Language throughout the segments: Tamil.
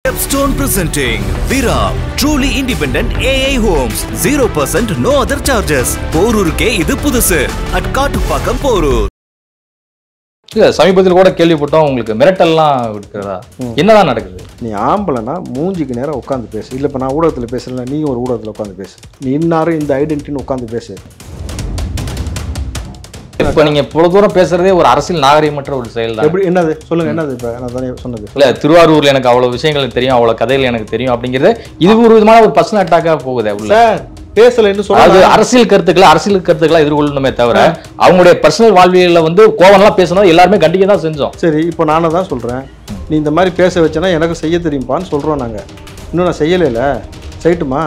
Stepstone presenting Vira, truly independent AI homes, 0% no other charges. போரூருக்கே இது புதுசு at காட்டுப்பாக்கம் போரூர். இல்ல சமீபத்தில் கூட கேள்விப்பட்டோம் உங்களுக்கு மிரட்டல்லாம் விட்டுறதா என்னதான் நடக்குது? நீ ஆம்பளைனா மூஞ்சிக்கு நேரம் உட்காந்து பேசு. இல்லை இப்போ நான் ஊடகத்தில் பேசல, நீ ஒரு ஊடகத்தில் உட்காந்து பேசு. நீ இன்னாரும் இந்த ஐடென்டிட்டின்னு உட்காந்து பேசு. இப்போ நீங்க இவ்வளவு தூரம் பேசுறதே ஒரு அரசியல் நாகரிகமற்ற ஒரு செயல் தான். எப்படி என்னது சொல்லுங்க, என்னது இப்போ நான் தானே சொன்னது? இல்ல திருவாரூர்ல எனக்கு அவ்வளவு விஷயங்கள் தெரியும், அவ்வளவு கதைகள் எனக்கு தெரியும் அப்படிங்கிறது இது ஒரு விதமான ஒரு பர்சனல் அட்டாக்கா போகுது. உள்ள பேசலன்னு அது அரசியல் கருத்துக்களை எதிர்கொள்ளணுமே தவிர அவங்களுடைய பர்சனல் வாழ்வியல்ல வந்து கோவம்லாம் பேசணும் எல்லாருமே கண்டிக்க தான் செஞ்சோம். சரி, இப்போ நானே தான் சொல்றேன், நீ இந்த மாதிரி பேச வச்சேன்னா எனக்கு செய்ய தெரியும்ப்பான்னு சொல்றோம். நாங்கள் இன்னும் நான் செய்யலைல, செய்யட்டுமா?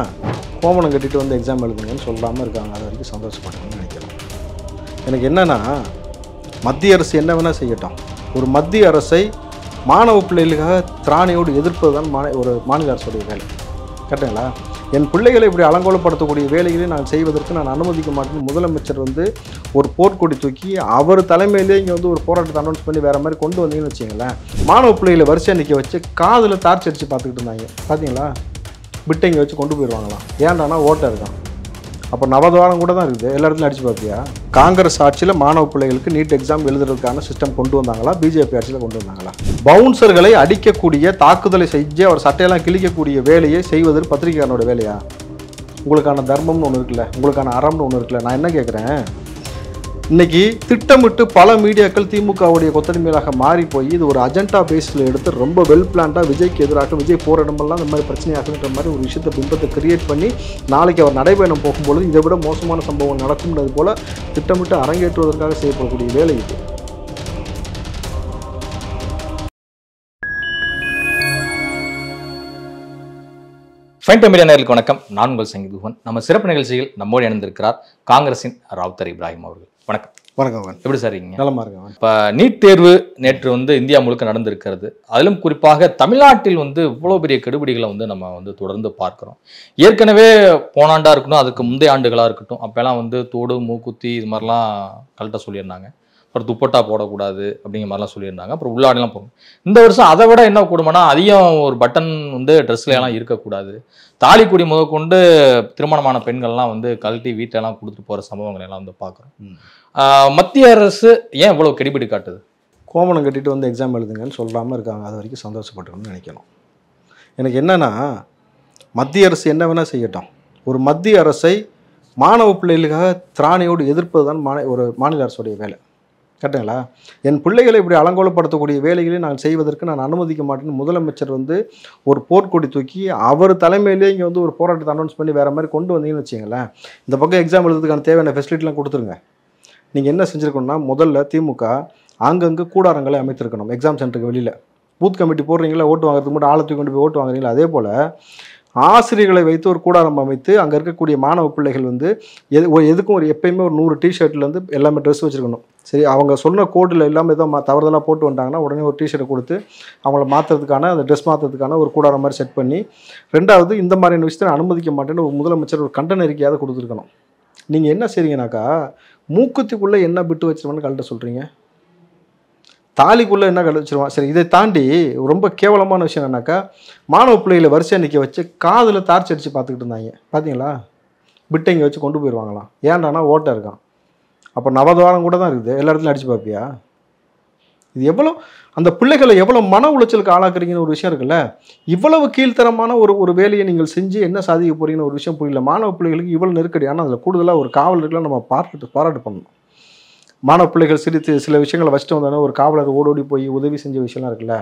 கோமணம் கட்டிட்டு வந்து எக்ஸாம் எழுதுங்கன்னு சொல்லாமல் இருக்காங்க. அது வரைக்கும் சந்தோஷப்படணும்னு நினைக்கிறேன். எனக்கு என்னன்னா, மத்திய அரசு என்ன வேணால் செய்யட்டும், ஒரு மத்திய அரசை மாணவ பிள்ளைகளுக்காக திராணியோடு எதிர்ப்பது தான் ஒரு மாநில அரசுடைய வேலை. கேட்டுங்களா? என் பிள்ளைகளை இப்படி அலங்கோலப்படுத்தக்கூடிய வேலைகளை நான் செய்வதற்கு நான் அனுமதிக்க மாட்டேன்னு முதலமைச்சர் வந்து ஒரு போர்க்கொடி தூக்கி அவர் தலைமையிலே இங்கே வந்து ஒரு போராட்டத்தை அனௌன்ஸ் பண்ணி வேறு மாதிரி கொண்டு வந்தீங்கன்னு வச்சிங்களேன், மாணவ பிள்ளைகளை வரிசை நிற்க வச்சு காதில் டார்ச் அடித்து பார்த்துக்கிட்டு இருந்தாங்க. பார்த்தீங்களா? பிட்டை இங்கே வச்சு கொண்டு போயிடுவாங்களாம். ஏன்டானா ஓட்டை இருக்கான். அப்போ நவதுவாரம் கூட தான் இருக்குது, எல்லா இடத்துலையும் அடிச்சு பார்ப்பியா? காங்கிரஸ் ஆட்சியில் மாணவ பிள்ளைகளுக்கு நீட் எக்ஸாம் எழுதுறதுக்கான சிஸ்டம் கொண்டு வந்தாங்களா? பிஜேபி ஆட்சியில் கொண்டு வந்தாங்களா? பவுன்சர்களை அடிக்கக்கூடிய, தாக்குதலை செஞ்சு அவர் சட்டையெல்லாம் கிழிக்கக்கூடிய வேலையை செய்வது பத்திரிகையாளனோட வேலையா? உங்களுக்கான தர்மம்னு ஒன்று இருக்குல்ல, உங்களுக்கான அறம்னு ஒன்று இருக்குல்ல. நான் என்ன கேட்குறேன், இன்னைக்கு திட்டமிட்டு பல மீடியாக்கள் திமுகவுடைய கொத்தடிமையாக மாறி போய் இது ஒரு அஜெண்டா பேஸில் எடுத்து ரொம்ப வெல் பிளான்டாக விஜய்க்கு எதிராக விஜய் போகிற இடமெல்லாம் இந்த மாதிரி பிரச்சனையாகுன்ற மாதிரி ஒரு விஷயத்தை பிம்பத்தை கிரியேட் பண்ணி நாளைக்கு அவர் நடைபயணம் போகும்பொழுது இதை விட மோசமான சம்பவம் நடக்கும்ன்றது போல திட்டமிட்டு அரங்கேற்றுவதற்காக செய்யப்படக்கூடிய வேலை இது. ஃபைன் மீடியா நேயர்களுக்கு வணக்கம். நான் உங்கள் சங்கீதுவன். நம்ம சிறப்பு நிகழ்ச்சியில் நம்மோடு இணைந்திருக்கிறார் காங்கிரசின் ராவுத்தர் இப்ராஹிம் அவர்கள். வணக்கம். வணக்கம். எப்படி சார் இருக்கீங்க? நலமா இருக்கேன். இப்போ நீட் தேர்வு நேற்று வந்து இந்தியா முழுக்க நடந்திருக்கிறது. அதிலும் குறிப்பாக தமிழ்நாட்டில் வந்து இவ்வளோ பெரிய கெடுபிடிகளை வந்து நம்ம வந்து தொடர்ந்து பார்க்குறோம். ஏற்கனவே போனாண்டா இருக்கட்டும், அதுக்கு முந்தைய ஆண்டுகளாக இருக்கட்டும், அப்போல்லாம் வந்து தோடு மூக்குத்தி இது மாதிரிலாம் கரெக்டாக சொல்லியிருந்தாங்க. அப்புறம் துப்பட்டா போடக்கூடாது அப்படிங்கிற மாதிரிலாம் சொல்லியிருந்தாங்க. அப்புறம் உள்ளாடிலாம் போகணும். இந்த வருஷம் அதை விட என்ன கொடுமைனா, அதிகம் ஒரு பட்டன் வந்து ட்ரெஸ்ல எல்லாம் இருக்கக்கூடாது, தாலிக்குடி முதற்கொண்டு திருமணமான பெண்கள்லாம் வந்து கழட்டி வீட்டெல்லாம் கொடுத்துட்டு போகிற சம்பவங்கள் எல்லாம் வந்து பார்க்குறோம். மத்திய அரசு ஏன் இவ்வளோ கெடிபிடி காட்டுது? கோமணம் கட்டிட்டு வந்து எக்ஸாம் எழுதுங்கன்னு சொல்லாமல் இருக்காங்க. அது வரைக்கும் சந்தோஷப்பட்டுக்கணும்னு நினைக்கணும். எனக்கு என்னென்னா, மத்திய அரசு என்ன வேணால் செய்யட்டும், ஒரு மத்திய அரசை மாணவ பிள்ளைகளுக்காக திராணியோடு எதிர்ப்பது தான் ஒரு மாநில அரசுடைய வேலை. கேட்டுங்களா? என் பிள்ளைகளை இப்படி அலங்கோலப்படுத்தக்கூடிய வேலைகளை நான் செய்வதற்கு நான் அனுமதிக்க மாட்டேன்னு முதலமைச்சர் வந்து ஒரு போர்க்கொடி தூக்கி அவர் தலைமையிலே இங்கே வந்து ஒரு போராட்டத்தை அனௌன்ஸ் பண்ணி வேறு மாதிரி கொண்டு வந்தீங்கன்னு வச்சிங்களேன், இந்த பக்கம் எக்ஸாம் எழுதுறதுக்கான தேவையான ஃபெசிலிட்டிலாம் கொடுத்துருங்க. நீங்கள் என்ன செஞ்சுருக்கணும்னா, முதல்ல திமுக அங்கங்கே கூடாரங்களை அமைத்திருக்கணும். எக்ஸாம் சென்டருக்கு வெளியில் பூத் கமிட்டி போடுறீங்களா, ஓட்டு வாங்குறதுக்கு மட்டும் ஆழத்துக்கு கொண்டு போய் ஓட்டு வாங்குறீங்களா, அதே போல் ஆசிரியர்களை வைத்து ஒரு கூடாரம் அமைத்து அங்கே இருக்கக்கூடிய மாணவ பிள்ளைகள் வந்து எதுக்கும் ஒரு எப்பயுமே ஒரு 100 டிஷர்ட்லேருந்து எல்லாமே ட்ரெஸ் வச்சுருக்கணும். சரி, அவங்க சொன்ன கோடில் எல்லாமே ஏதோ தவறுதலாக போட்டு வந்துட்டாங்கன்னா உடனே ஒரு டிஷர்ட்டை கொடுத்து அவங்கள மாற்றுறதுக்கான, அந்த ட்ரெஸ் மாற்றுறதுக்கான ஒரு கூடாரம் மாதிரி செட் பண்ணி, ரெண்டாவது இந்த மாதிரியான விஷயத்தை அனுமதிக்க மாட்டேன்னு ஒரு முதலமைச்சர் ஒரு கண்டன அறிக்கையாவது கொடுத்துருக்கணும். நீங்கள் என்ன செய்றீங்கனாக்கா, மூக்குத்திக்குள்ளே என்ன பிட்டு வச்சிருவான்னு கழட்ட சொல்கிறீங்க, தாலிக்குள்ளே என்ன கழிச்சிருவான். சரி, இதை தாண்டி ரொம்ப கேவலமான விஷயம் என்னன்னாக்கா, மாணவ பிள்ளைகளை வரிசையாக நிற்க வச்சு காதில் டார்ச் அடித்து பார்த்துக்கிட்டு இருந்தாங்க. பார்த்தீங்களா? பிட்டை இங்கே வச்சு கொண்டு போயிடுவாங்களாம். ஏன்டானா ஓட்டை இருக்கான். அப்போ நவதுவாரம் கூட தான் இருக்குது, எல்லா இடத்துலையும் அடித்து பார்ப்பியா? இது எவ்வளோ அந்த பிள்ளைகளை எவ்வளோ மன உளைச்சலுக்கு ஆளாக்குறீங்கன்னு ஒரு விஷயம் இருக்குல்ல. இவ்வளவு கீழ்த்தரமான ஒரு வேலையை நீங்கள் செஞ்சு என்ன சாதிக்க போறீங்கன்னு ஒரு விஷயம் புரியல. மாணவ பிள்ளைகளுக்கு இவ்வளோ நெருக்கடி. ஆனால் அதில் கூடுதலாக ஒரு காவலர்களாக நம்ம பாராட்டு பண்ணணும். மாணவ பிள்ளைகள் சில விஷயங்களை வச்சுட்டு வந்தோன்னா ஒரு காவலர் ஓடோடி போய் உதவி செஞ்ச விஷயம்லாம் இருக்குல்ல.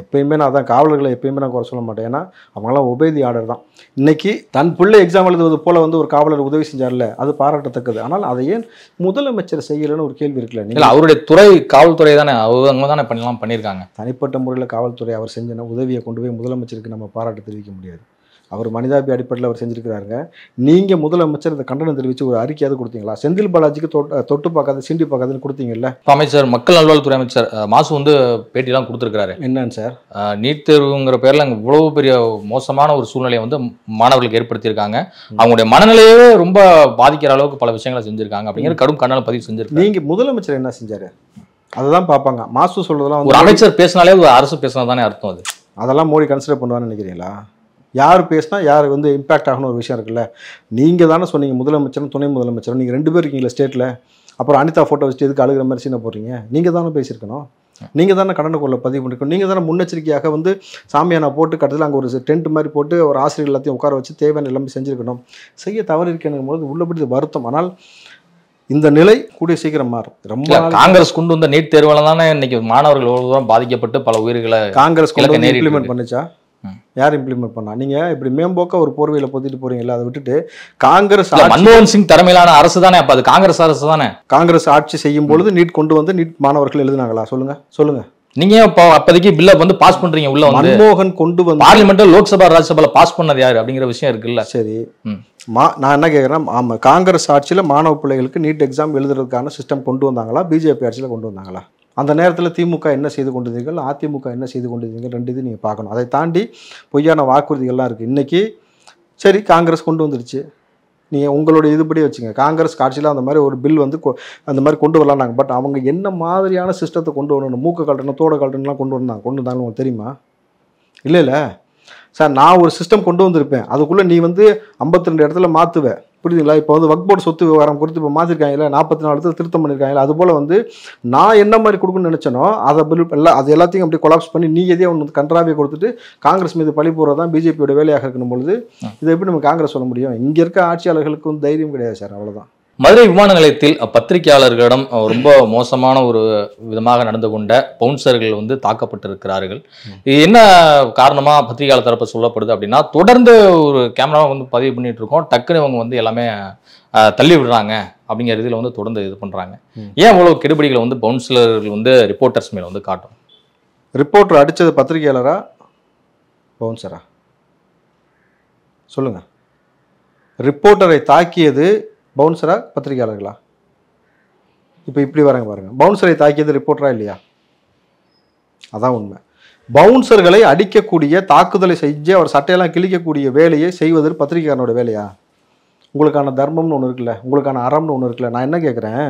எப்பயுமே நான் அதான் காவலர்களை எப்பயுமே நான் குறை சொல்ல மாட்டேன். ஏன்னா அவங்களாம் ஒபேதி ஆர்டர் தான். இன்னைக்கு தன் பிள்ளை எக்ஸாம் எழுதுவது போல வந்து ஒரு காவலர் உதவி செஞ்சார்ல, அது பாராட்டத்தக்கது. ஆனால் அதை ஏன் முதலமைச்சர் செய்யலைன்னு ஒரு கேள்வி இருக்குல்ல. இல்லை, அவருடைய துறை காவல்துறை தானே, அவங்க தானே பண்ணியிருக்காங்க. தனிப்பட்ட முறையில் காவல்துறை அவர் செஞ்ச உதவியை கொண்டு போய் முதலமைச்சருக்கு நம்ம பாராட்டு தெரிவிக்க முடியாது. அவர் மனிதாபி அடிப்படையில் அவர் செஞ்சுருக்கிறாருங்க. நீங்கள் முதலமைச்சர் இந்த கண்டனம் தெரிவித்து ஒரு அறிக்கையாவது கொடுத்தீங்களா? செந்தில் பாலாஜிக்கு தொட்டு பார்க்காத சீண்டி பார்க்காதுன்னு கொடுத்தீங்கல்ல. அமைச்சர் மக்கள் நல்வாழ்வுத்துறை அமைச்சர் மாசு வந்து பேட்டிலாம் கொடுத்துருக்காரு. என்னன்னு சார், நீட் தேர்வுங்கிற பேரில் அங்கே இவ்வளவு பெரிய மோசமான ஒரு சூழ்நிலையை வந்து மாணவர்களுக்கு ஏற்படுத்தியிருக்காங்க. அவங்களுடைய மனநிலையே ரொம்ப பாதிக்கிற அளவுக்கு பல விஷயங்களை செஞ்சிருக்காங்க அப்படிங்கிற கடும் கண்டனம் பதிவு செஞ்சிருக்காங்க. நீங்கள் முதலமைச்சர் என்ன செஞ்சாரு? அதுதான் பார்ப்பாங்க. மாசு சொல்றதெல்லாம் ஒரு அமைச்சர் பேசினாலே ஒரு அரசு பேசினா தானே அர்த்தம். அது அதெல்லாம் மோடி கன்சிடர் பண்ணுவான்னு நினைக்கிறீங்களா? யார் பேசினா யார் வந்து இம்பாக்ட் ஆகணும் ஒரு விஷயம் இருக்குல்ல. நீங்கள் தானே சொன்னீங்க முதலமைச்சரும் துணை முதலமைச்சரும், நீங்கள் 2 பேர் இருக்கீங்களா ஸ்டேட்டில், அப்புறம் அனிதா ஃபோட்டோ வச்சுட்டு எதுக்கு அழுகிற மாதிரி சீனை போடுறீங்க? நீங்கள் தானே பேசியிருக்கணும், நீங்கள் தானே கடனை கொள்ள பதிவு பண்ணிருக்கணும், நீங்கள் தானே முன்னெச்சரிக்கையாக வந்து சாமியானா போட்டு கட்டத்தில் அங்கே ஒரு டென்ட் மாதிரி போட்டு ஒரு ஆசிரியர் எல்லாத்தையும் உட்கார வச்சு தேவையான எல்லாமே செஞ்சுருக்கணும். செய்ய தவறு இருக்கணும் போது உள்ளபடி வருத்தம். ஆனால் இந்த நிலை கூடிய சீக்கிரம் மாறும். ரொம்ப காங்கிரஸ் கொண்டு வந்த நீட் தேர்வுல தானே இன்னைக்கு மாணவர்கள் எவ்வளவு தூரம் பாதிக்கப்பட்டு பல உயிர்களை காங்கிரஸ் இம்ப்ளிமெண்ட் பண்ணுச்சா? யார் இம்ப்ளிமெண்ட் பண்ணா? நீங்க இப்படி மேம்போக்க ஒரு போர்வையில பொத்திட்டு போறீங்களா? அதை விட்டுட்டு காங்கிரஸ் மன்மோகன் சிங் தலைமையிலான அரசு தானே, அப்ப அது காங்கிரஸ் அரசு தானே. காங்கிரஸ் ஆட்சி செய்யும் பொழுது நீட் கொண்டு வந்து நீட் மாணவர்கள் எழுதினாங்களா? சொல்லுங்க சொல்லுங்க. நீங்க இப்போ அப்போதைக்கு பில்ல வந்து பாஸ் பண்றீங்க உள்ள வந்து. மன்மோகன் கொண்டு வந்து பார்லிமெண்ட்ல லோக்சபா ராஜ்யசபால பாஸ் பண்ணது யாரு அப்படிங்கிற விஷயம் இருக்குல்ல. சரி, நான் என்ன கேட்குறேன், ஆமாம் காங்கிரஸ் ஆட்சியில் மாணவ பிள்ளைகளுக்கு நீட் எக்ஸாம் எழுதுறதுக்கான சிஸ்டம் கொண்டு வந்தாங்களா? பிஜேபி ஆட்சியில் கொண்டு வந்தாங்களா? அந்த நேரத்தில் திமுக என்ன செய்து கொண்டிருந்தீர்கள், அதிமுக என்ன செய்து கொண்டிருந்தீர்கள், 2 இது நீங்கள் பார்க்கணும். அதை தாண்டி பொய்யான வாக்குறுதிகள்லாம் இருக்குது. இன்றைக்கி சரி காங்கிரஸ் கொண்டு வந்துருச்சு, நீங்கள் உங்களுடைய இதுபடி வச்சுங்க. காங்கிரஸ் ஆட்சியில் அந்த மாதிரி ஒரு பில் வந்து அந்த மாதிரி கொண்டு வரலான்னாங்க. பட் அவங்க என்ன மாதிரியான சிஸ்டத்தை கொண்டு வரணும், மூக்க கட்டணும் தோட கட்டணும்லாம் கொண்டு வந்தாங்க உங்களுக்கு தெரியுமா? இல்லை சார், நான் ஒரு சிஸ்டம் கொண்டு வந்திருப்பேன், அதுக்குள்ளே நீ வந்து 52 இடத்துல மாற்றுவேன், புரியுதுங்களா? இப்போ வந்து வக்ஃப் போர்டு சொத்து விவகாரம் குறித்து இப்போ மாற்றிருக்காங்களா, 44 இடத்துல திருத்தம் பண்ணியிருக்காங்களா? அதுபோல் வந்து நான் என்ன மாதிரி கொடுக்கணும்னு நினச்சனோ அதை அது எல்லாத்தையும் அப்படி கொலாப்ஸ் பண்ணி நீ எதையோ ஒன்று கன்றாவே கொடுத்துட்டு காங்கிரஸ் மீது பழி போடுறது தான் பிஜேபியோட வேலையாக இருக்கணும் பொழுது இதை எப்படி நம்ம காங்கிரஸ் சொல்ல முடியும்? இங்கே இருக்க ஆட்சியாளர்களுக்கு வந்து தைரியம் கிடையாது சார், அவ்வளோதான். மதுரை விமான நிலையத்தில் பத்திரிகையாளர்களிடம் ரொம்ப மோசமான ஒரு விதமாக நடந்து கொண்ட பவுன்சர்கள் வந்து தாக்கப்பட்டிருக்கிறார்கள். இது என்ன காரணமா பத்திரிகையாளர் தரப்பு சொல்லப்படுது அப்படின்னா, தொடர்ந்து ஒரு கேமராவை வந்து பதிவு பண்ணிட்டு இருக்கோம், டக்குன்னு இவங்க வந்து எல்லாமே தள்ளி விடுறாங்க அப்படிங்கிற இதில் வந்து தொடர்ந்து இது பண்றாங்க. ஏன் இவ்வளவு கெடுபிடிகளை வந்து பவுன்சர்கள் வந்து ரிப்போர்ட்டர்ஸ் மேல வந்து காட்டும்? ரிப்போர்ட்டர் அடிச்சது பத்திரிகையாளரா பவுன்சரா சொல்லுங்க? ரிப்போர்ட்டரை தாக்கியது பவுன்சரா பத்திரிகையாளர்களா? இப்போ இப்படி வராங்க பாருங்க, பவுன்சரை தாக்கியது ரிப்போர்ட்டரா இல்லையா? அதான் உண்மை. பவுன்சர்களை அடிக்கக்கூடிய தாக்குதலை செஞ்சு அவர் சட்டையெல்லாம் கிழிக்கக்கூடிய வேலையை செய்வது பத்திரிகையாளனோட வேலையா? உங்களுக்கான தர்மம்னு ஒன்று இருக்குல்ல, உங்களுக்கான அறம்னு ஒன்று இருக்குல்ல. நான் என்ன கேட்குறேன்,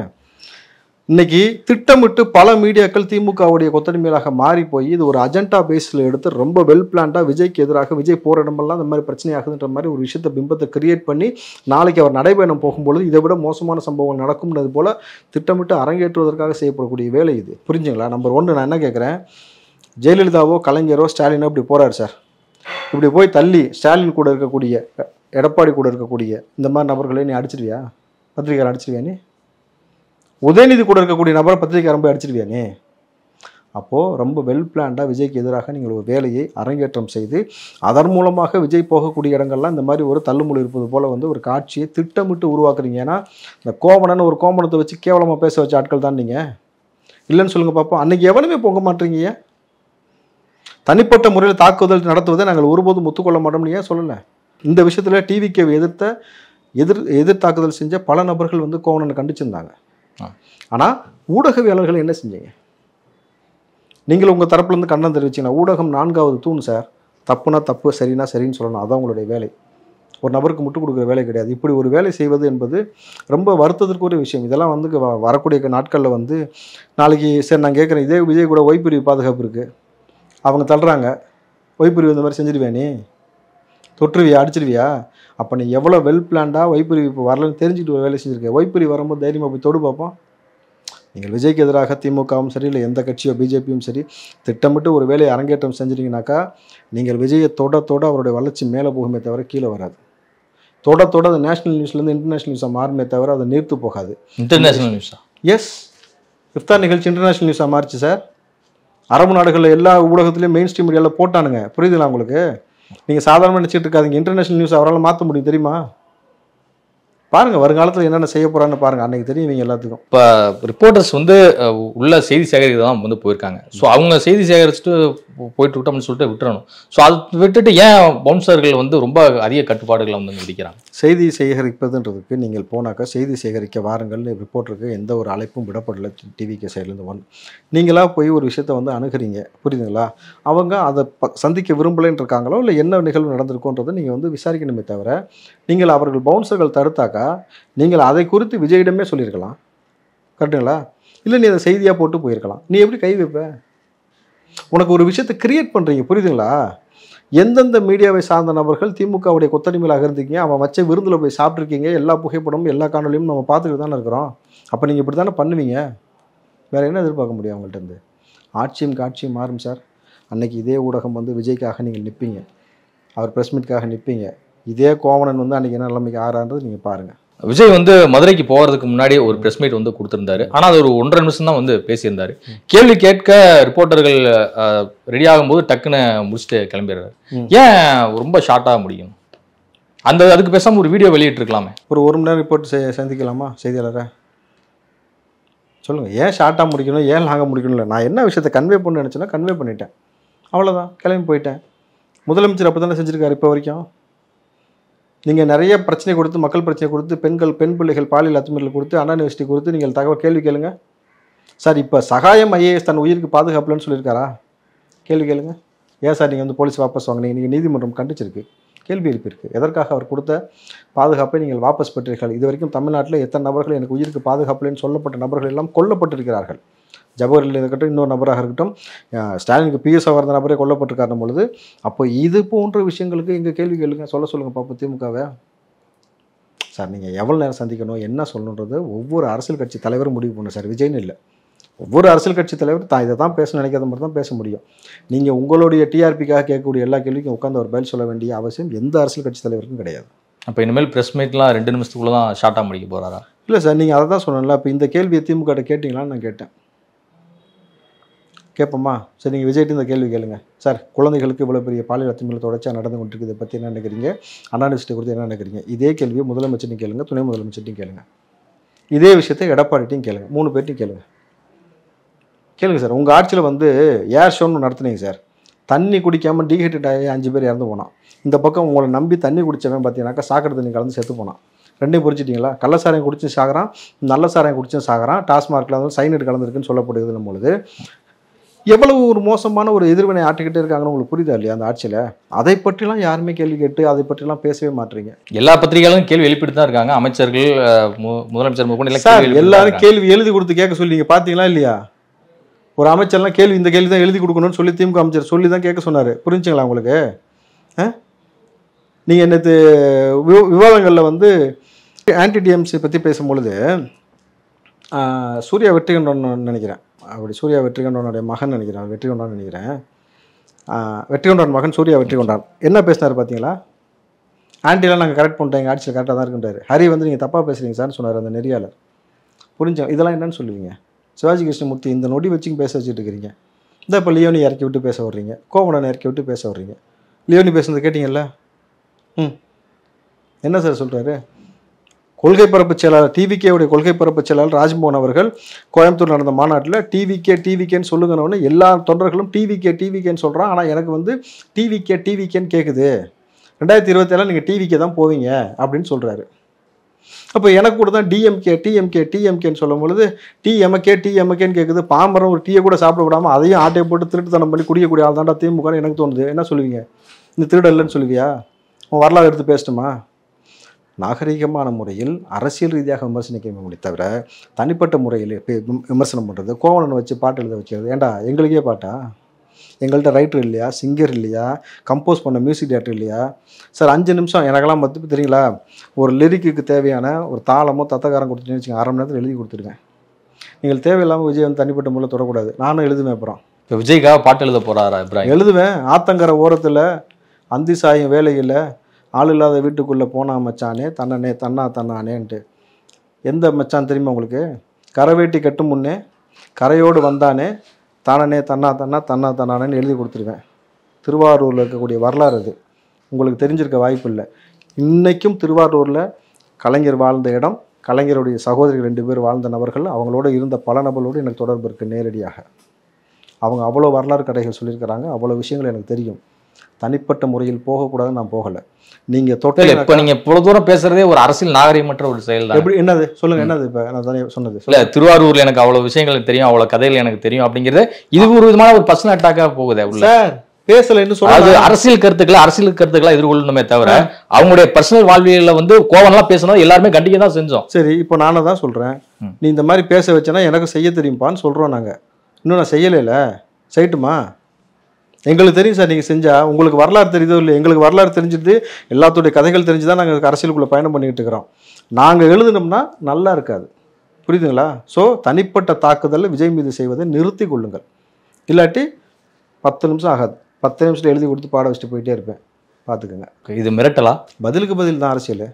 இன்னைக்கு திட்டமிட்டு பல மீடியாக்கள் திமுகவுடைய கொத்தடிமையாக மாறி போய் இது ஒரு அஜெண்டா பேஸில் எடுத்து ரொம்ப வெல் பிளான்டாக விஜய்க்கு எதிராக விஜய் போகிற இடமெல்லாம் இந்த மாதிரி பிரச்சனையாகுதுன்ற மாதிரி ஒரு விஷயத்தை பிம்பத்தை கிரியேட் பண்ணி நாளைக்கு அவர் நடைபயணம் போகும்பொழுது இதை விட மோசமான சம்பவங்கள் நடக்கும்ன்றது போல் திட்டமிட்டு அரங்கேற்றுவதற்காக செய்யப்படக்கூடிய வேலை இது. புரிஞ்சுங்களா? நம்பர் 1 நான் என்ன கேட்குறேன், ஜெயலலிதாவோ கலைஞரோ ஸ்டாலினோ இப்படி போகிறார் சார், இப்படி போய் தள்ளி ஸ்டாலின் கூட இருக்கக்கூடிய எடப்பாடி கூட இருக்கக்கூடிய இந்த மாதிரி நபர்களை நீ அடிச்சிருவியா? பத்திரிகையாளர் அடிச்சிருவியா? நீ உதயநிதி கூட இருக்கக்கூடிய நபரை பத்திரிகையாளர் போய் அடிச்சிருவியானே? அப்போது ரொம்ப வெல் பிளான்டாக விஜய்க்கு எதிராக நீங்கள் ஒரு வேலையை அரங்கேற்றம் செய்து அதன் மூலமாக விஜய் போகக்கூடிய இடங்கள்லாம் இந்த மாதிரி ஒரு தள்ளுமுள் இருப்பது போல் வந்து ஒரு காட்சியை திட்டமிட்டு உருவாக்குறீங்க. ஏன்னா இந்த கோவணன்னு ஒரு கோமணத்தை வச்சு கேவலமாக பேச வச்ச ஆட்கள் தான் நீங்கள். இல்லைன்னு சொல்லுங்கள் பார்ப்போம். அன்றைக்கி எவனுமே போக மாட்டீங்க. தனிப்பட்ட முறையில் தாக்குதல் நடத்துவதை நாங்கள் ஒருபோதும் ஒத்துக்கொள்ள மாட்டோம்னு ஏன் சொல்லலை? இந்த விஷயத்தில் டிவிக்கு எதிர் தாக்குதல் செஞ்ச பல நபர்கள் வந்து கோவணனை கண்டிச்சிருந்தாங்க. ஆனால் ஊடகவியலாளர்கள் என்ன செஞ்சீங்க? நீங்கள் உங்கள் தரப்புலேருந்து கண்டனம் தெரிவிச்சிங்கன்னா ஊடகம் 4வது தூண் சார். தப்புனா தப்பு, சரினா சரின்னு சொல்லணும். அதுதான் உங்களுடைய வேலை. ஒரு நபருக்கு முட்டுக் கொடுக்குற வேலை கிடையாது. இப்படி ஒரு வேலை செய்வது என்பது ரொம்ப வருத்தத்திற்குரிய விஷயம். இதெல்லாம் வந்து வரக்கூடிய நாட்களில் வந்து நாளைக்கு சரி நான் கேட்குறேன், இதே விஜய் கூட ஒய்பிரிவு பாதுகாப்பு இருக்குது, அவங்க தள்ளுறாங்க, ஒய்பிரிவு இந்த மாதிரி செஞ்சிருவியா? நீ தொற்றுவியா? அடிச்சிருவியா? அப்போ நீ எவ்வளோ வெல் பிளான்டாக ஒய்பிரிவு இப்போ வரலன்னு தெரிஞ்சுக்கிட்டு ஒரு வேலை செஞ்சுருக்க. ஒய்பிரிவு வரும்போது தைரியமாக போய் தொடு பார்ப்போம். நீங்கள் விஜய்க்கு எதிராக திமுகவும் சரி இல்லை எந்த கட்சியோ பிஜேபியும் சரி திட்டமிட்டு ஒரு வேலையை அரங்கேற்றம் செஞ்சிட்டிங்கனாக்கா நீங்கள் விஜயை தொட அவருடைய வளர்ச்சி மேலே போகுமே தவிர கீழே வராது. தொட அது நேஷனல் நியூஸ்லேருந்து இன்டர்நேஷனல் நியூஸாக மாறுமே தவிர அதை நீர்த்து போகாது. இன்டர்நேஷனல் நியூஸா? எஸ், இஃப்தார் நிகழ்ச்சி இன்டர்நேஷனல் நியூஸாக மாறிச்சு சார். அரபு நாடுகளில் எல்லா ஊடகத்துலேயும் மெயின் ஸ்ட்ரீம் மீடியாவில் போட்டானுங்க. புரியுதுங்களா உங்களுக்கு? நீங்கள் சாதாரணமாக நினச்சிட்டு இருக்காதிங்க. இன்டர்நேஷனல் நியூஸ் அவரால் மாற்ற முடியும் தெரியுமா? பாருங்கள் வருங்காலத்தில் என்னென்ன செய்ய போகிறான்னு பாருங்கள், அன்றைக்கி தெரியும் இவங்க எல்லாத்துக்கும். இப்போ ரிப்போர்ட்டர்ஸ் வந்து உள்ள செய்தி சேகரிக்க தான் வந்து போயிருக்காங்க. ஸோ அவங்க செய்தி சேகரிச்சுட்டு போயிட்டு விட்டோம்னு சொல்லிட்டு விட்டுறணும். ஸோ அதை விட்டுட்டு ஏன் பவுன்சர்கள் வந்து ரொம்ப அதிக கட்டுப்பாடுகளை வந்து விதிக்கிறாங்க? செய்தி சேகரிப்பதுன்றதுக்கு நீங்கள் போனாக்கா செய்தி சேகரிக்க வாருங்கள்னு ரிப்போர்ட்டருக்கு எந்த ஒரு அழைப்பும் விடப்படலை டிவிக்கு சைட்லேருந்து. நீங்களாக போய் ஒரு விஷயத்தை வந்து அணுகிறீங்க, புரியுதுங்களா? அவங்க அதை சந்திக்க விரும்பலைன்னு இருக்காங்களோ இல்லை என்ன நிகழ்வு நடந்திருக்கோன்றதை நீங்கள் வந்து விசாரிக்கணுமே தவிர நீங்கள் அவர்கள் பவுன்சர்கள் தடுத்தாக்கா நீங்கள் அதை குறித்து விஜயிடமே சொல்லியிருக்கலாம், கரெக்டுங்களா? இல்லை நீ அதை செய்தியாக போட்டு போயிருக்கலாம். நீ எப்படி கை வைப்ப? உனக்கு ஒரு விஷயத்தை கிரியேட் பண்ணுறீங்க, புரியுதுங்களா? எந்தெந்த மீடியாவை சார்ந்த நபர்கள் திமுகவுடைய கொத்தடிமையிலாக இருந்தீங்க, அவன் வச்ச விருந்தில் போய் சாப்பிட்ருக்கீங்க, எல்லா புகைப்படமும் எல்லா காணொலியும் நம்ம பார்த்துக்கிட்டு தானே இருக்கிறோம். அப்போ நீங்கள் இப்படி தானே பண்ணுவீங்க. வேறு என்ன எதிர்பார்க்க முடியும் அவங்கள்ட்ட இருந்து? ஆட்சியும் காட்சியும் மாறும் சார். அன்னைக்கு இதே ஊடகம் வந்து விஜய்க்காக நீங்கள் நிற்பீங்க, அவர் ப்ரெஸ் மீட்காக நிற்பீங்க. இதே கோவணன் வந்து அன்றைக்கி என்ன நிலைமைக்கு ஆறான்றது நீங்கள் பாருங்கள். விஜய் வந்து மதுரைக்கு போகிறதுக்கு முன்னாடி ஒரு ப்ரெஸ் மீட் வந்து கொடுத்துருந்தாரு. ஆனால் அது ஒரு 1.5 நிமிஷம் தான் வந்து பேசியிருந்தாரு. கேள்வி கேட்க ரிப்போர்ட்டர்கள் ரெடி ஆகும்போது டக்குன்னு முடிச்சுட்டு கிளம்பிடுறாரு. ஏன் ரொம்ப ஷார்ட்டாக முடியும்? அதுக்கு பேசாமல் ஒரு வீடியோ வெளியிட்டிருக்கலாமே. ஒரு 1 மணி நேரம் ரிப்போர்ட் சந்திக்கலாமா செய்தியாளரை? சொல்லுங்கள். ஏன் ஷார்ட்டாக முடிக்கணும், ஏன் லாங்காக முடிக்கணும்? இல்லை, நான் என்ன விஷயத்தை கன்வே பண்ண நினச்சேன்னா கன்வே பண்ணிட்டேன், அவ்வளோதான், கிளம்பி போயிட்டேன். முதலமைச்சர் அப்போ தானே செஞ்சுருக்காரு இப்போ வரைக்கும். நீங்கள் நிறைய பிரச்சனை கொடுத்து, மக்கள் பிரச்சனை கொடுத்து, பெண் பிள்ளைகள் பாலியல் அத்துமீறல் கொடுத்து, அண்ணா யூனிவர்சிட்டி கொடுத்து நீங்கள் தகவல் கேள்வி கேளுங்க சார். இப்போ சகாயம் ஐஏஎஸ் தன் உயிருக்கு பாதுகாப்புலன்னு சொல்லியிருக்காரா? கேள்வி கேளுங்க. ஏன் சார் நீங்கள் வந்து போலீஸ் வாபஸ் வாங்கினீங்க? நீங்கள் நீதிமன்றம் கண்டிச்சிருக்கு, கேள்வி எழுப்பியிருக்கு. எதற்காக அவர் கொடுத்த பாதுகாப்பை நீங்கள் வாபஸ் பெற்றீர்கள்? இது வரைக்கும் தமிழ்நாட்டில் எத்தனை நபர்கள் எனக்கு உயிருக்கு பாதுகாப்புலன்னு சொல்லப்பட்ட நபர்கள் எல்லாம் கொல்லப்பட்டிருக்கிறார்கள். ஜவஹர்லால் இருக்கட்டும், இன்னொரு நபராக இருக்கட்டும், ஸ்டாலினுக்கு பிஎஸ் வந்த நபரே கொல்லப்பட்டிருக்காருன்னும் பொழுது, அப்போ இது போன்ற விஷயங்களுக்கு எங்கள் கேள்வி கேளுங்க, சொல்லுங்கள் பார்ப்போம் திமுகவை. சார் நீங்கள் எவ்வளோ நேரம் சந்திக்கணும், என்ன சொல்லணுன்றது ஒவ்வொரு அரசியல் கட்சி தலைவரும் முடிவு பண்ணணும் சார். விஜய்னு இல்லை, ஒவ்வொரு அரசியல் கட்சி தலைவர் தான் இதை தான் பேச நினைக்காத மாதிரி தான் பேச முடியும். நீங்கள் உங்களுடைய டிஆர்பிக்காக கேட்கக்கூடிய எல்லா கேள்விக்கும் உட்காந்து ஒரு பதில் சொல்ல வேண்டிய அவசியம் எந்த அரசியல் கட்சி தலைவருக்கும் கிடையாது. அப்போ இனிமேல் ப்ரெஸ் மீட்லாம் 2 நிமிஷத்துக்குள்ளே தான் ஷார்ட்டாக முடிக்க போகிறாரா? இல்லை சார், நீங்கள் அதை தான் சொன்னல. இப்போ இந்த கேள்வியை திமுக கேட்டிங்களான்னு நான் கேட்டேன். கேட்போமா? சரி, நீங்கள் விஜய்ட்டு இந்த கேள்வி கேளுங்க சார். குழந்தைகளுக்கு இவ்வளோ பெரிய பாலியல் அத்துமீறல் தொடர்ச்சியாக நடந்து கொண்டிருக்கு, இதை பற்றி என்ன நினைக்கிறீங்க? அண்ணா யூனிவர்சிட்டி குறித்து என்ன நினைக்கிறீங்க? இதே கேள்வியை முதலமைச்சர்ட்டையும் கேளுங்க, துணை முதலமைச்சர்ட்டையும் கேளுங்க, இதே விஷயத்தை எடப்பாடிட்டையும் கேளுங்க, 3 பேர்ட்டையும் கேளுங்க சார். உங்கள் ஆட்சியில் வந்து ஏர் ஷோன்னு நடத்துனீங்க சார். தண்ணி குடிக்காமல் டீஹைட்ரேட் ஆகி 5 பேர் இறந்து போனான். இந்த பக்கம் உங்களை நம்பி தண்ணி குடித்தவன் பார்த்தீங்கன்னாக்கா சாக்கடை தண்ணி கலந்து செத்து போனான். 2 புரிச்சிட்டிங்களா? கள்ள சாராயம் குடிச்சும் சாகிறான், நல்ல சாராயம் குடிச்சும் சாகிறான். டாஸ்மார்க்கில் வந்து சைனட் கலந்துருக்குன்னு சொல்லப்படுதுன்னும் பொழுது எவ்வளவு ஒரு மோசமான ஒரு எதிர்வினை ஆட்டிக்கிட்டே இருக்காங்கன்னு உங்களுக்கு புரியுதா இல்லையா அந்த ஆட்சியில்? அதை பற்றிலாம் யாருமே கேள்வி கேட்டு அதை பற்றிலாம் பேசவே மாட்டீங்க. எல்லா பத்திரிகைகளும் கேள்வி எழுப்பிட்டு தான் இருக்காங்க. அமைச்சர்கள், முதலமைச்சர் சார் எல்லாரும் கேள்வி எழுதி கொடுத்து கேட்க சொல்லி பார்த்தீங்களா இல்லையா? ஒரு அமைச்சர்லாம் கேள்வி இந்த கேள்வி தான் எழுதி கொடுக்கணும்னு சொல்லி திமுக அமைச்சர் சொல்லி தான் கேட்க சொன்னார். புரிஞ்சுங்களா உங்களுக்கு? நீங்கள் நேற்று விவாதங்களில் வந்து ஆன்டி டிஎம்சி பற்றி பேசும்பொழுது சூர்யா வெற்றிகொண்டான்னு நினைக்கிறேன், அப்படி சூர்யா வெற்றிகொண்டானுடைய மகன் நினைக்கிறேன், வெற்றிகொண்டான்னு நினைக்கிறேன், வெற்றிகொண்டான் மகன் சூர்யா வெற்றிகொண்டான் என்ன பேசினார் பார்த்தீங்களா? ஆன்டிலாம் நாங்கள் கரெக்ட் பண்ணிட்டோம், எங்கள் ஆட்சியில் கரெக்டாக தான் இருக்குன்றாரு. ஹரி வந்து நீங்கள் தப்பாக பேசுகிறீங்க சார்னு சொன்னார் அந்த நெறியாளர். புரிஞ்சோம். இதெல்லாம் என்னன்னு சொல்லுவீங்க? சிவாஜி கிருஷ்ணமூர்த்தி இந்த நொடி வச்சுங்க பேச வச்சுட்டு இருக்கிறீங்க. இந்த இப்போ லியோனி இறக்கி விட்டு பேச வர்றீங்க, கோவணனை இறக்கி விட்டு பேச வர்றீங்க. லியோனி பேசுனது கேட்டிங்கல்ல? என்ன சார் சொல்கிறாரு? கொள்கை பரப்பு செயலாளர், டிவிகேவுடைய கொள்கை பரப்பு செயலாளர் ராஜ்மோகன் அவர்கள் கோயம்புத்தூர் நடந்த மாநாட்டில் டிவிகேன்னு சொல்லுங்கன்னு எல்லா தொண்டர்களும் டிவிகேன்னு சொல்கிறான். ஆனால் எனக்கு வந்து டிவிகேன்னு கேட்குது. 2027 நீங்கள் டிவிகே தான் போவீங்க அப்படின்னு சொல்கிறாரு. அப்போ எனக்கு கூட தான் டிஎம்கேன்னு சொல்லும் பொழுது டிஎம்கேன்னு கேட்குது. பாம்பரம் ஒரு டீயை கூட சாப்பிட விடாமல் அதையும் ஆட்டையை போட்டு திருட்டுத்தனம் பண்ணி குடிக்கக்கூடிய ஆள் தாண்டா திமுகன்னு எனக்கு தோணுது. என்ன சொல்லுவீங்க? இந்த திருடல்லன்னு சொல்லுவியா? உன் வரலாறு எடுத்து பேசட்டுமா? நாகரிகமான முறையில் அரசியல் ரீதியாக விமர்சனிக்க முடியும் தவிர தனிப்பட்ட முறையில் விமர்சனம் பண்ணுறது, கோவலனை வச்சு பாட்டு எழுத வைக்கிறது. ஏண்டா எங்களுக்கே பாட்டா? எங்கள்கிட்ட ரைட்டர் இல்லையா, சிங்கர் இல்லையா, கம்போஸ் பண்ண மியூசிக் டேரக்டர் இல்லையா? சார் 5 நிமிஷம் எனக்கெல்லாம் பற்றி தெரியுங்களா? ஒரு லிரிக்கு தேவையான ஒரு தாளமோ தத்தகாரம் கொடுத்துட்டேன்னு வச்சுங்க, 1/2 மணி நேரத்தில் எழுதி கொடுத்துருவேன். நீங்கள் தேவையில்லாமல் விஜய் வந்து தனிப்பட்ட முறையில் தொடக்கூடாது. நானும் எழுதுவேன். அப்புறம் இப்போ விஜய்க்காக பாட்டு எழுத போகிறாரா? எழுதுவேன். ஆத்தங்கரை ஓரத்தில் அந்தி சாயும் வேலையில் ஆள் இல்லாத வீட்டுக்குள்ளே போனா மச்சானே தன்னானேன்ட்டு. எந்த மச்சான் தெரியுமா உங்களுக்கு? கரவேட்டி கட்டும் முன்னே கரையோடு வந்தானே தன்னானேன்னு எழுதி கொடுத்துருவேன். திருவாரூரில் இருக்கக்கூடிய வரலாறு அது. உங்களுக்கு தெரிஞ்சிருக்க வாய்ப்பு இல்லை. இன்றைக்கும் திருவாரூரில் கலைஞர் வாழ்ந்த இடம், கலைஞருடைய சகோதரிகள் 2 பேர் வாழ்ந்த நபர்கள், அவங்களோட இருந்த பல நபர்களோடு எனக்கு தொடர்பு இருக்குது நேரடியாக. அவங்க அவ்வளோ வரலாறு கதைகள் சொல்லியிருக்கிறாங்க, அவ்வளோ விஷயங்கள் எனக்கு தெரியும். தனிப்பட்ட முறையில் போகக்கூடாதுன்னு நான் போகலை. நீங்கள் தொட்டில் இப்போ நீங்கள் இவ்வளோ தூரம் பேசுகிறதே ஒரு அரசியல் நாகரிகமற்ற ஒரு செயல் தான். எப்படி? என்னது சொல்லுங்கள், என்னது? இப்போ நான் தானே சொன்னது. இல்லை, திருவாரூரில் எனக்கு அவ்வளோ விஷயங்கள் தெரியும், அவ்வளோ கதைகள் எனக்கு தெரியும் அப்படிங்கிறது இது ஒரு விதமான ஒரு பர்சனல் அட்டாக்காக போகுது. சார் பேசலைன்னு சொல்லாது. அரசியல் கருத்துக்களை எதிர்கொள்ளணுமே தவிர அவங்களுடைய பர்சனல் வாழ்வியலில் வந்து கோவம்லாம் பேசணும் எல்லாருமே கண்டிக்க தான் செஞ்சோம். சரி, இப்போ நானே தான் சொல்கிறேன். நீ இந்த மாதிரி பேச வச்சேன்னா எனக்கு செய்ய தெரியும்ப்பான்னு சொல்கிறோம் நாங்கள். இன்னும் நான் செய்யலைல, செய்யட்டுமா? எங்களுக்கு தெரியும் சார், நீங்கள் செஞ்சால் உங்களுக்கு வரலாறு தெரியுதோ இல்லை, எங்களுக்கு வரலாறு தெரிஞ்சுட்டு எல்லாத்துடைய கதைகள் தெரிஞ்சு தான் நாங்கள் அரசியலுக்குள்ளே பயணம் பண்ணிக்கிட்டு இருக்கிறோம். நாங்கள் எழுதுனோம்னா நல்லா இருக்காது, புரியுதுங்களா? ஸோ தனிப்பட்ட தாக்குதல் விஜய் மீது செய்வதை நிறுத்தி கொள்ளுங்கள். இல்லாட்டி 10 நிமிஷம் ஆகாது, 10 நிமிஷத்தில் எழுதி கொடுத்து பாட வச்சுட்டு போயிட்டே இருப்பேன், பார்த்துக்கோங்க. இது மிரட்டலா? பதிலுக்கு பதில் தான் அரசியல்.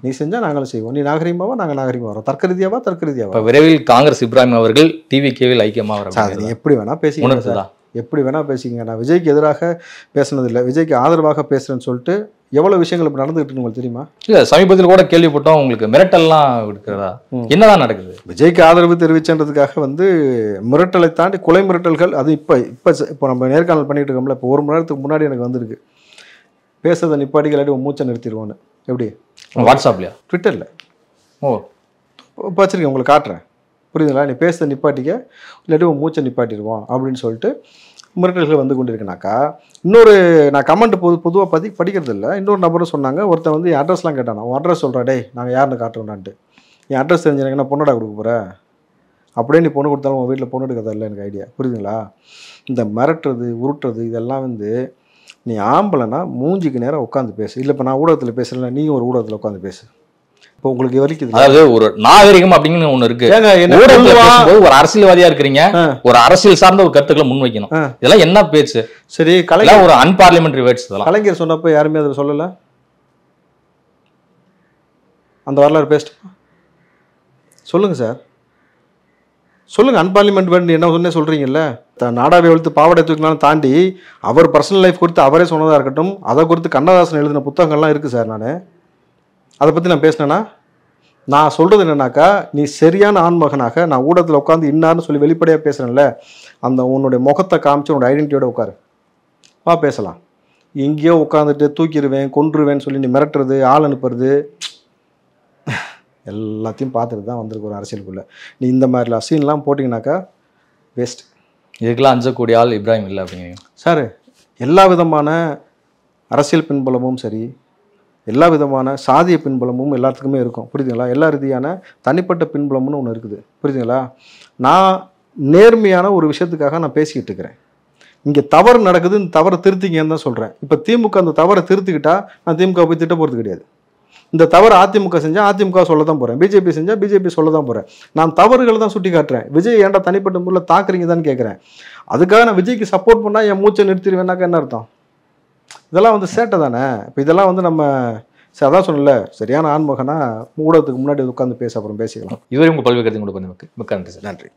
நீ செஞ்சால் நாங்களும் செய்வோம், நீ நாகரீகமாவா நாங்கள் நாகரீகமாக வரோம், தர்க்க ரீதியாவா தர்க்க ரீதியாவா. விரைவில் காங்கிரஸ் இப்ராஹிம் அவர்கள் டிவிகேவில் ஐக்கியமாக வர நீ எப்படி வேணால் பேசிக்கலாம், எப்படி வேணால் பேசிக்கங்க. நான் விஜய்க்கு எதிராக பேசுனதில்லை, விஜய்க்கு ஆதரவாக பேசுகிறேன்னு சொல்லிட்டு எவ்வளோ விஷயங்கள் இப்போ நடந்துகிட்டு உங்களுக்கு தெரியுமா? இல்லை, சமீபத்தில் கூட கேள்விப்பட்டோம் உங்களுக்கு மிரட்டல்லாம் இருக்கிறதா, என்னதான் நடக்குது? விஜய்க்கு ஆதரவு தெரிவிச்சன்றதுக்காக வந்து மிரட்டலை தாண்டி கொலை மிரட்டல்கள். அது இப்போ நம்ம நேர்காணல் பண்ணிட்டு இருக்கோம்ல, இப்போ 1 மணி நேரத்துக்கு முன்னாடி எனக்கு வந்திருக்கு, பேசுறதை நிப்பாட்டி இல்லாட்டி மூச்சை நிறுத்திடுவோன்னு. எப்படி? வாட்ஸ்அப்லையா, ட்விட்டரில்? ஓ, இப்போ வச்சிருக்கேன், உங்களுக்கு காட்டுறேன், புரியுதுங்களா? நீ பேசுறதை நிப்பாட்டிக்க இல்லாட்டி மூச்சை நிப்பாட்டிடுவோம் அப்படின்னு சொல்லிட்டு மிரட்டல்கள் வந்து கொண்டு இருக்குனாக்கா, இன்னொரு நான் கமெண்ட் பொதுவாக படிக்கிறது இல்லை, இன்னொரு நபரும் சொன்னாங்க, ஒருத்தன் வந்து என் அட்ரஸ்லாம் கேட்டானா, உன் அட்ரஸ் சொல்கிறா, டே நாங்கள் யாருன்னு காட்டுறோம்னான்ட்டு. என் அட்ரஸ் தெரிஞ்சு என்ன பொண்ணடா கொடுக்க போகிற, அப்படியே நீ பொண்ணு கொடுத்தாலும் உங்கள் வீட்டில் பொண்ணு எடுக்கிறதா இல்லை எனக்கு ஐடியா, புரியுதுங்களா? இந்த மிரட்டுறது உருட்டுறது இதெல்லாம் வந்து நீ ஆம்பளைனா மூஞ்சிக்கு நேரம் உட்காந்து பேசு. இல்லை இப்போ நான் ஊடகத்தில் பேசுகிறேன், நீங்கள் ஒரு ஊடகத்தில் உட்காந்து பேசு. இப்போ உங்களுக்கு வரைக்கும் அதாவது ஒரு நாகரிகம் அப்படின்னு ஒண்ணு இருக்கு. ஒரு அரசியல்வாதியா இருக்கிறீங்க, ஒரு அரசியல் சார்ந்த ஒரு கருத்துக்களை முன் வைக்கணும். இதெல்லாம் என்ன பேச்சு? சரி, கலைஞர் ஒரு அன்பார்லிமெண்டரி வேர்ட்ஸ் இதெல்லாம் கலைஞர் சொன்னப்போ யாருமே அதை சொல்லல. அந்த வரலாறு பேசிட்டு சொல்லுங்க சார், சொல்லுங்க. அன்பார்லிமெண்ட் வேர்ட் என்ன சொன்னே சொல்றீங்கல்ல, நாடாவை எழுத்து பாவடை தூக்கினாலும் தாண்டி அவர் பர்சனல் லைஃப் குறித்து அவரே சொன்னதா இருக்கட்டும், அதை குறித்து கண்ணதாசன் எழுதின புத்தகங்கள்லாம் இருக்கு சார். நான் அதை பற்றி நான் பேசினேன்னா, நான் சொல்கிறது என்னன்னாக்கா, நீ சரியான ஆண்மகனாக நான் ஊடகத்தில் உட்காந்து இன்னார்னு சொல்லி வெளிப்படையாக பேசுகிறேன்ல, அந்த உன்னுடைய முகத்தை காமிச்சு உன்னோட ஐடென்டிட்டியோட உட்காரு, வா பேசலாம். எங்கேயோ உட்காந்துட்டு தூக்கிடுவேன் கொன்றுவேன்னு சொல்லி நீ மிரட்டுறது, ஆள் அனுப்புறது எல்லாத்தையும் பார்த்துட்டு தான் வந்திருக்கு ஒரு அரசியலுக்குள்ளே. நீ இந்த மாதிரிலாம் சீன்லாம் போட்டிங்கனாக்கா வேஸ்ட். இதுக்கெல்லாம் அஞ்சக்கூடிய ஆள் இப்ராஹிம் இல்லை அப்படிங்கிறீங்க சார். எல்லா விதமான அரசியல் பின்புலமும் சரி, எல்லா விதமான சாதிய பின்புலமும் எல்லாத்துக்குமே இருக்கும், புரியுதுங்களா? எல்லா ரீதியான தனிப்பட்ட பின்புலம்னு ஒன்று இருக்குது, புரியுதுங்களா? நான் நேர்மையான ஒரு விஷயத்துக்காக நான் பேசிக்கிட்டு இருக்கிறேன். இங்கே தவறு நடக்குது, இந்த தவறை திருத்திங்கன்னு தான் சொல்கிறேன். இப்போ திமுக அந்த தவறை திருத்திக்கிட்டா நான் திமுக போய் திட்ட போகிறது கிடையாது. இந்த தவறு அதிமுக செஞ்சால் அதிமுக சொல்ல தான் போகிறேன், பிஜேபி செஞ்சால் பிஜேபி சொல்ல தான் போகிறேன். நான் தவறுகளை தான் சுட்டி காட்டுறேன். விஜய் ஏன்டா தனிப்பட்ட முறையில் தாக்குறீங்க தான் கேட்குறேன். அதுக்காக நான் விஜய்க்கு சப்போர்ட் பண்ணால் என் மூச்சை நிறுத்திடுவேன்னாக்கா என்ன அர்த்தம்? இதெல்லாம் வந்து சேட்டை தானே. இப்போ இதெல்லாம் வந்து நம்ம அதான் சொல்லல, சரியான ஆண்மகனா ஊடகத்துக்கு முன்னாடி உட்காந்து பேச அப்புறம் பேசிக்கலாம். இதுவரை உங்கள் பல்வேறு கருத்து கூட மிக்க நன்றி சார். நன்றி.